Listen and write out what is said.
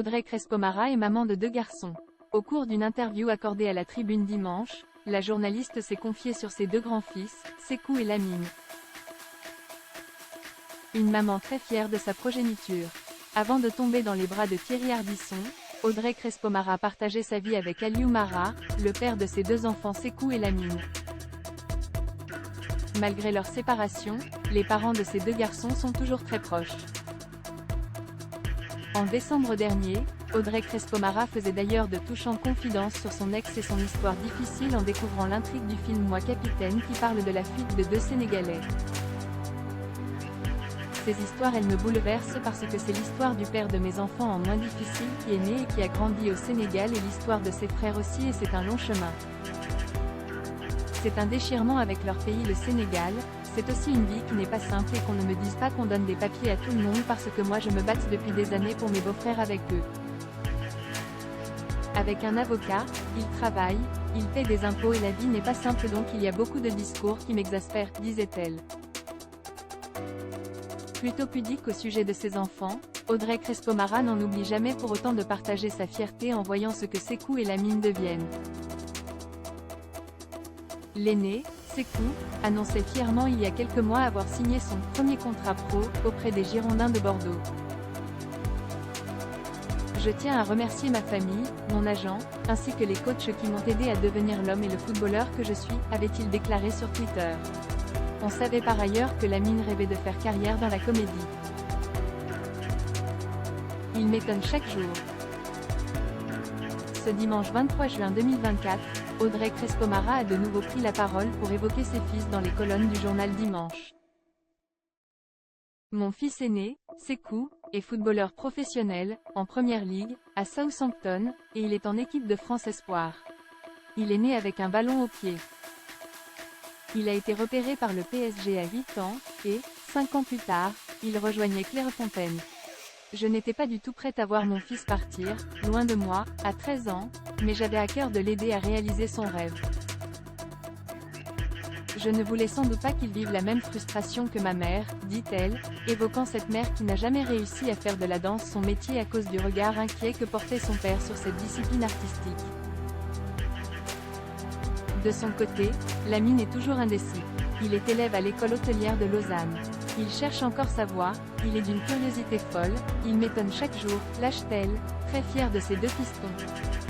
Audrey Crespo-Mara est maman de 2 garçons. Au cours d'une interview accordée à la Tribune dimanche, la journaliste s'est confiée sur ses 2 grands-fils, Sékou et Lamine. Une maman très fière de sa progéniture. Avant de tomber dans les bras de Thierry Ardisson, Audrey Crespo-Mara partageait sa vie avec Aliou Mara, le père de ses 2 enfants Sékou et Lamine. Malgré leur séparation, les parents de ces 2 garçons sont toujours très proches. En décembre dernier, Audrey Crespo-Mara faisait d'ailleurs de touchantes confidences sur son ex et son histoire difficile en découvrant l'intrigue du film Moi Capitaine qui parle de la fuite de 2 Sénégalais. Ces histoires elles me bouleversent parce que c'est l'histoire du père de mes enfants en moins difficile qui est né et qui a grandi au Sénégal et l'histoire de ses frères aussi et c'est un long chemin. C'est un déchirement avec leur pays le Sénégal, c'est aussi une vie qui n'est pas simple et qu'on ne me dise pas qu'on donne des papiers à tout le monde parce que moi je me batte depuis des années pour mes beaux-frères avec eux. Avec un avocat, il travaille, il paie des impôts et la vie n'est pas simple donc il y a beaucoup de discours qui m'exaspèrent, disait-elle. Plutôt pudique au sujet de ses enfants, Audrey Crespo-Mara n'en oublie jamais pour autant de partager sa fierté en voyant ce que Sékou et Lamine deviennent. L'aîné, Sékou, annonçait fièrement il y a quelques mois avoir signé son premier contrat pro auprès des Girondins de Bordeaux. Je tiens à remercier ma famille, mon agent, ainsi que les coachs qui m'ont aidé à devenir l'homme et le footballeur que je suis, avait-il déclaré sur Twitter. On savait par ailleurs que Lamine rêvait de faire carrière dans la comédie. Il m'étonne chaque jour. Ce dimanche 23 juin 2024, Audrey Crespo-Mara a de nouveau pris la parole pour évoquer ses fils dans les colonnes du journal Dimanche. Mon fils aîné, Sékou, est footballeur professionnel, en Première Ligue, à Southampton, et il est en équipe de France Espoir. Il est né avec un ballon au pied. Il a été repéré par le PSG à 8 ans, et, 5 ans plus tard, il rejoignait Clairefontaine. Je n'étais pas du tout prête à voir mon fils partir, loin de moi, à 13 ans, mais j'avais à cœur de l'aider à réaliser son rêve. Je ne voulais sans doute pas qu'il vive la même frustration que ma mère, dit-elle, évoquant cette mère qui n'a jamais réussi à faire de la danse son métier à cause du regard inquiet que portait son père sur cette discipline artistique. De son côté, Lamine est toujours indécis. Il est élève à l'école hôtelière de Lausanne. Il cherche encore sa voie, il est d'une curiosité folle, il m'étonne chaque jour, lâche-t-elle, très fière de ses 2 fistons.